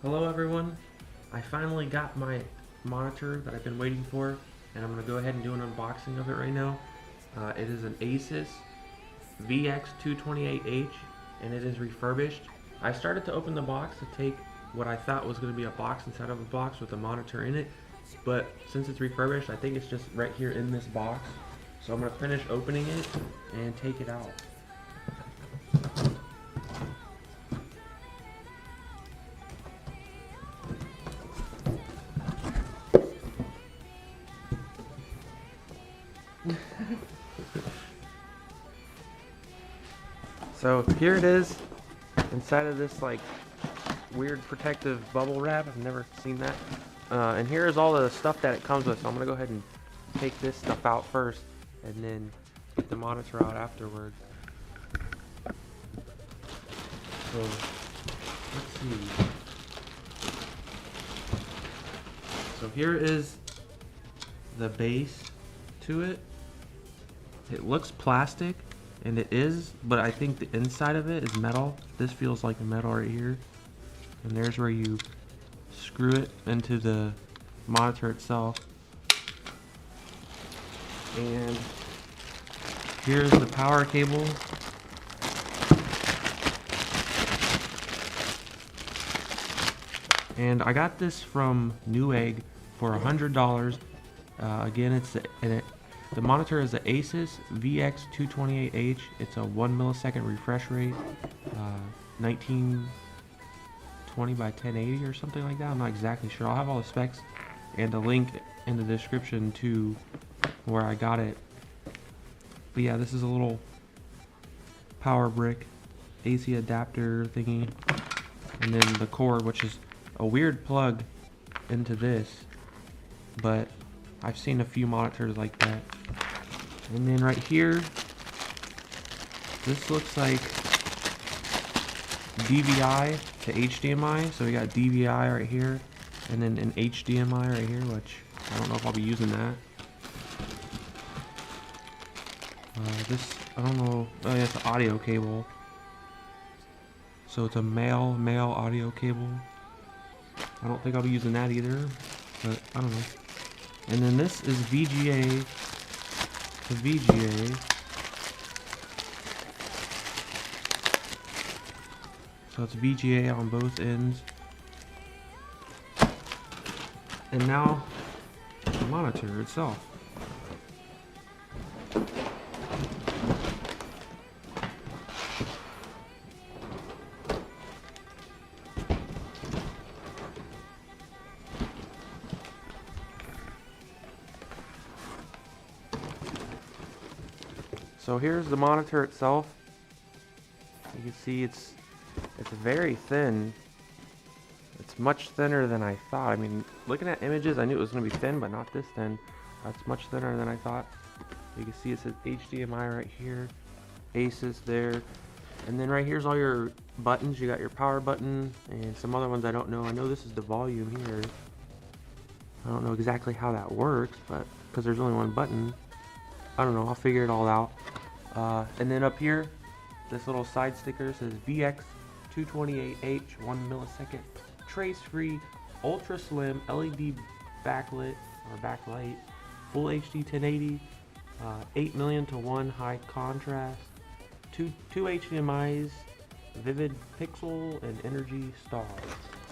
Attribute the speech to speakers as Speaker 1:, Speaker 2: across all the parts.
Speaker 1: Hello everyone, I finally got my monitor that I've been waiting for, and I'm going to go ahead and do an unboxing of it right now. It is an ASUS VX228H, and it is refurbished. I started to open the box to take what I thought was going to be a box inside of a box with a monitor in it, but since it's refurbished, I think it's just right here in this box. So I'm going to finish opening it and take it out. So here it is inside of this like weird protective bubble wrap. I've never seen that. And here's all the stuff that it comes with. So I'm gonna go ahead and take this stuff out first and then get the monitor out afterward. So let's see. So here is the base to it. It looks plastic, and it is, but I think the inside of it is metal. This feels like metal right here. And there's where you screw it into the monitor itself. And here's the power cable. And I got this from Newegg for $100. Again, the monitor is the ASUS VX228H. It's a 1 millisecond refresh rate, 1920 by 1080 or something like that. I'm not exactly sure. I'll have all the specs and a link in the description to where I got it. But yeah, this is a little power brick AC adapter thingy, and then the cord, which is a weird plug into this, but I've seen a few monitors like that. And then right here, this looks like DVI to HDMI. So we got DVI right here, and then an HDMI right here, which I don't know if I'll be using that. This, I don't know, oh yeah, it's an audio cable. So it's a male audio cable. I don't think I'll be using that either, but I don't know. And then this is VGA to VGA. So it's VGA on both ends. And now the monitor itself. So here's the monitor itself. You can see it's very thin. It's much thinner than I thought. I mean, looking at images, I knew it was going to be thin, but not this thin. It's much thinner than I thought. You can see it says HDMI right here, ASUS there, and then right here's all your buttons. You got your power button and some other ones I don't know. I know this is the volume here. I don't know exactly how that works, but because there's only one button, I don't know. I'll figure it all out. And then up here, this little side sticker says VX228H 1 millisecond trace-free ultra slim LED backlit or backlight, full HD 1080, 8 million to 1 high contrast, two HDMI's, vivid pixel and energy stars.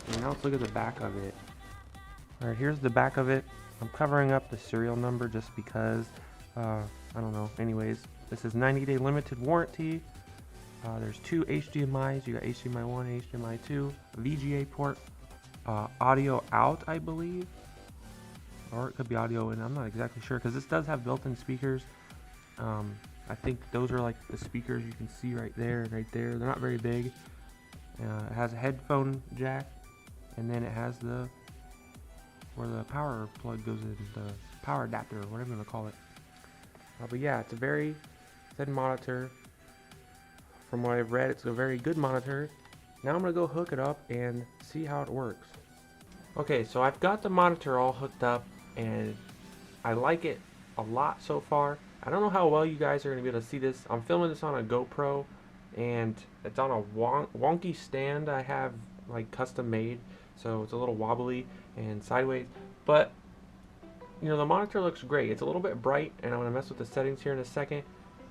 Speaker 1: And now let's look at the back of it. Alright, here's the back of it. I'm covering up the serial number just because I don't know. Anyways, this is 90-day limited warranty. There's two HDMI's. You got HDMI 1, HDMI 2, VGA port, audio out, I believe, or it could be audio in. I'm not exactly sure because this does have built-in speakers. I think those are like the speakers you can see right there and right there. They're not very big. It has a headphone jack, and then it has where the power plug goes in, the power adapter, or whatever you want to call it. But yeah, it's a very thin monitor. From what I've read, it's a very good monitor. Now I'm going to go hook it up and see how it works. Okay, so I've got the monitor all hooked up, and I like it a lot so far. I don't know how well you guys are going to be able to see this. I'm filming this on a GoPro, and it's on a wonky stand I have like custom made. so it's a little wobbly and sideways. But you know, the monitor looks great. It's a little bit bright, and I'm gonna mess with the settings here in a second.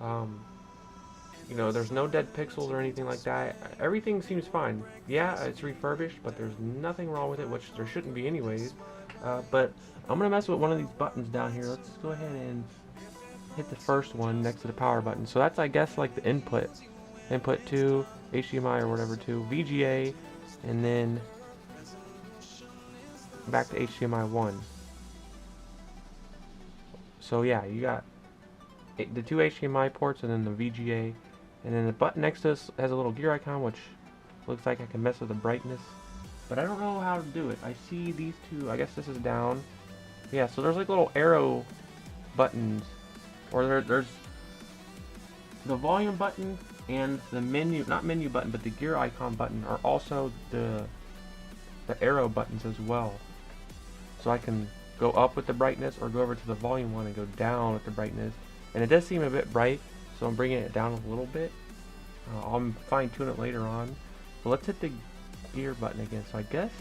Speaker 1: You know, there's no dead pixels or anything like that. Everything seems fine. Yeah, it's refurbished, but there's nothing wrong with it, which there shouldn't be anyways. But I'm gonna mess with one of these buttons down here. Let's go ahead and hit the first one next to the power button. So that's, I guess, like the input to HDMI or whatever, to VGA, and then back to HDMI 1. So yeah, you got the two HDMI ports and then the VGA, and then the button next to us has a little gear icon, which looks like I can mess with the brightness, but I don't know how to do it. I see these two. I guess this is down. Yeah, so there's like little arrow buttons, or there's the volume button and the menu, not menu button, but the gear icon button are also the arrow buttons as well. So I can go up with the brightness or go over to the volume one and go down with the brightness. And it does seem a bit bright, so I'm bringing it down a little bit. I'll fine tune it later on. But let's hit the gear button again. So I guess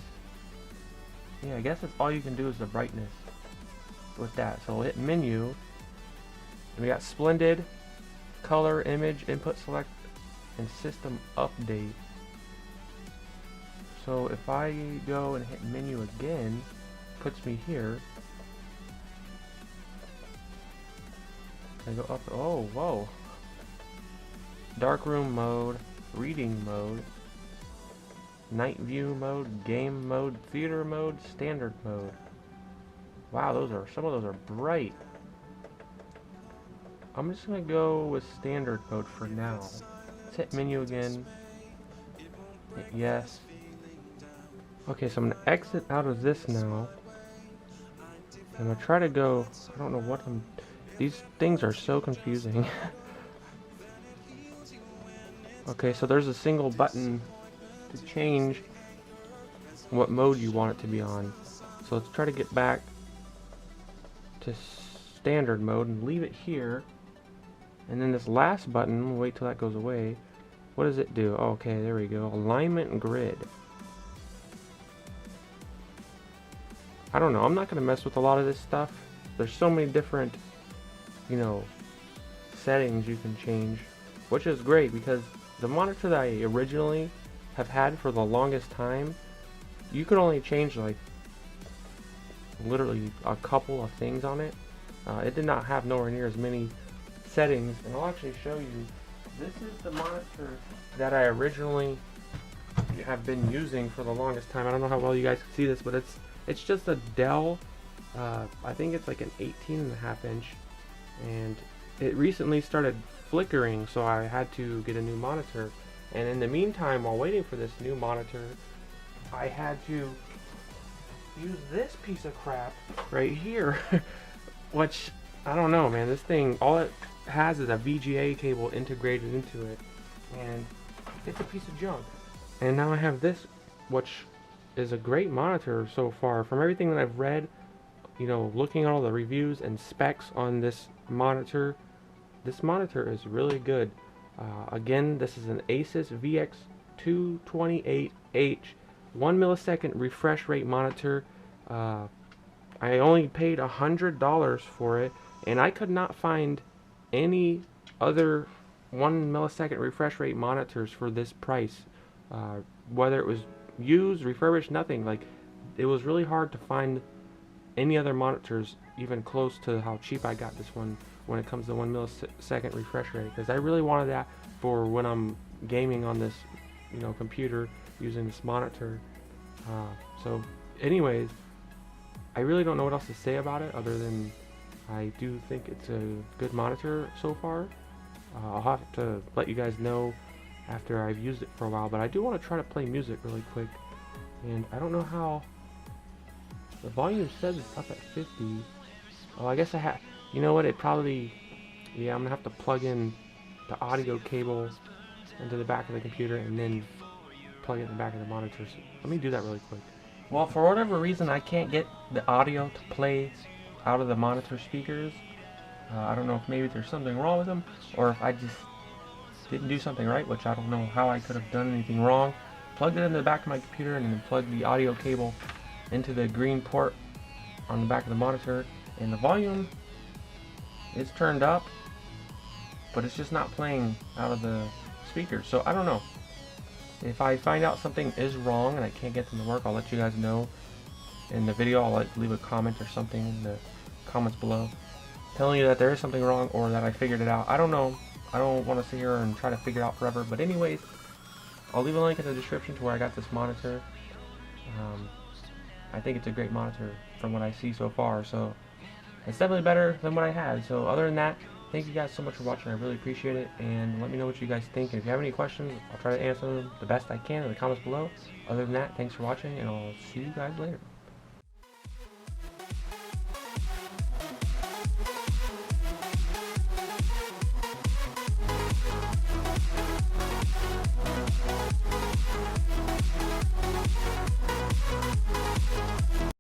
Speaker 1: that's all you can do is the brightness with that. So we'll hit menu, and we got splendid, color, image, input select, and system update. So if I go and hit menu again, puts me here. I go up. Oh, whoa. Darkroom mode, reading mode, night view mode, game mode, theater mode, standard mode. Wow, some of those are bright. I'm just gonna go with standard mode for now. Let's hit menu again. Hit yes. Okay, so I'm gonna exit out of this now. I'm gonna try to go. I don't know what I'm. These things are so confusing. Okay, so there's a single button to change what mode you want it to be on. So let's try to get back to standard mode and leave it here. And then this last button, we'll wait till that goes away. What does it do? Oh, okay, there we go. Alignment and grid. I don't know. I'm not going to mess with a lot of this stuff. There's so many different, you know, settings you can change, which is great because the monitor that I originally have had for the longest time, you could only change like literally a couple of things on it. It did not have nowhere near as many settings, and I'll actually show you. This is the monitor that I originally have been using for the longest time. I don't know how well you guys can see this, but it's just a Dell. I think it's like an 18.5 inch, and it recently started flickering, so I had to get a new monitor. And in the meantime, while waiting for this new monitor, I had to use this piece of crap right here, which I don't know, man. This thing, all it has is a VGA cable integrated into it, and it's a piece of junk. And now I have this, which is a great monitor so far. From everything that I've read, you know, looking at all the reviews and specs on this monitor is really good. Again, this is an ASUS VX228H 1 millisecond refresh rate monitor. I only paid $100 for it, and I could not find any other 1 millisecond refresh rate monitors for this price. Whether it was used, refurbished, nothing. Like, it was really hard to find any other monitors even close to how cheap I got this one when it comes to 1 millisecond refresh rate, because I really wanted that for when I'm gaming on this, you know, computer using this monitor. So anyways, I really don't know what else to say about it other than I do think it's a good monitor so far. I'll have to let you guys know after I've used it for a while, but I do want to try to play music really quick, and I don't know how. The volume says it's up at 50. Oh, I guess I have. You know what? It probably. Yeah, I'm gonna have to plug in the audio cable into the back of the computer and then plug it in the back of the monitor. So let me do that really quick. Well, for whatever reason, I can't get the audio to play out of the monitor speakers. I don't know if maybe there's something wrong with them, or if I just didn't do something right, which I don't know how I could have done anything wrong. plugged it in the back of my computer and then plugged the audio cable into the green port on the back of the monitor, and the volume is turned up, but it's just not playing out of the speakers. So I don't know. If I find out something is wrong and I can't get them to work, I'll let you guys know in the video. I'll leave a comment or something in the comments below telling you that there is something wrong or that I figured it out. I don't know. I don't want to sit here and try to figure it out forever. But anyways, I'll leave a link in the description to where I got this monitor. I think it's a great monitor from what I see so far. So it's definitely better than what I had. So other than that, thank you guys so much for watching. I really appreciate it. And let me know what you guys think. And if you have any questions, I'll try to answer them the best I can in the comments below. Other than that, thanks for watching, and I'll see you guys later.